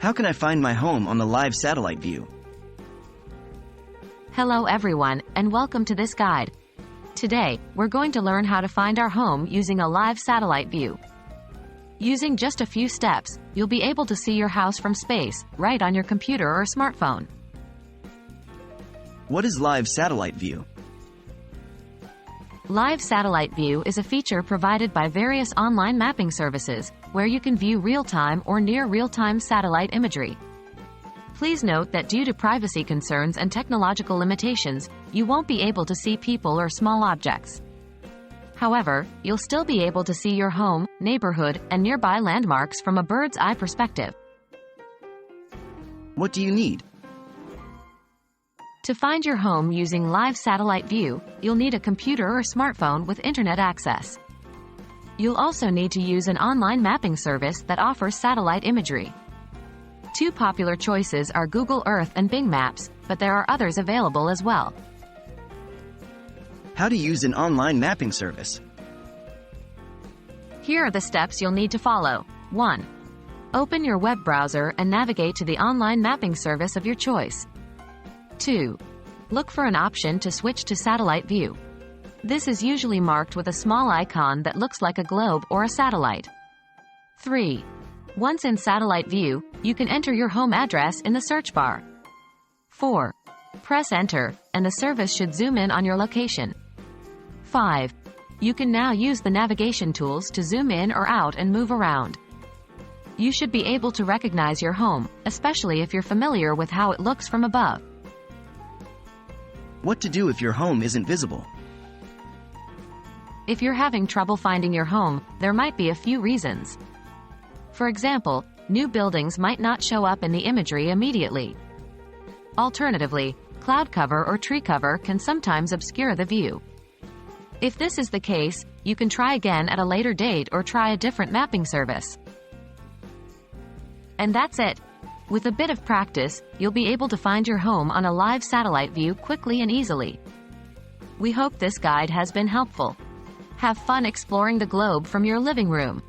How can I find my home on the live satellite view? Hello everyone, and welcome to this guide. Today, we're going to learn how to find our home using a live satellite view. Using just a few steps, you'll be able to see your house from space, right on your computer or smartphone. What is live satellite view? Live satellite view is a feature provided by various online mapping services, where you can view real-time or near real-time satellite imagery. Please note that due to privacy concerns and technological limitations, you won't be able to see people or small objects. However, you'll still be able to see your home, neighborhood, and nearby landmarks from a bird's eye perspective. What do you need? To find your home using live satellite view, you'll need a computer or smartphone with internet access. You'll also need to use an online mapping service that offers satellite imagery. Two popular choices are Google Earth and Bing Maps, but there are others available as well. How to use an online mapping service? Here are the steps you'll need to follow. 1. Open your web browser and navigate to the online mapping service of your choice. 2. Look for an option to switch to satellite view. This is usually marked with a small icon that looks like a globe or a satellite. 3. Once in satellite view, you can enter your home address in the search bar. 4. Press enter, and the service should zoom in on your location. 5. You can now use the navigation tools to zoom in or out and move around. You should be able to recognize your home, especially if you're familiar with how it looks from above. What to do if your home isn't visible? If you're having trouble finding your home, there might be a few reasons. For example, new buildings might not show up in the imagery immediately. Alternatively, cloud cover or tree cover can sometimes obscure the view. If this is the case, you can try again at a later date or try a different mapping service. And that's it. With a bit of practice, you'll be able to find your home on a live satellite view quickly and easily. We hope this guide has been helpful. Have fun exploring the globe from your living room.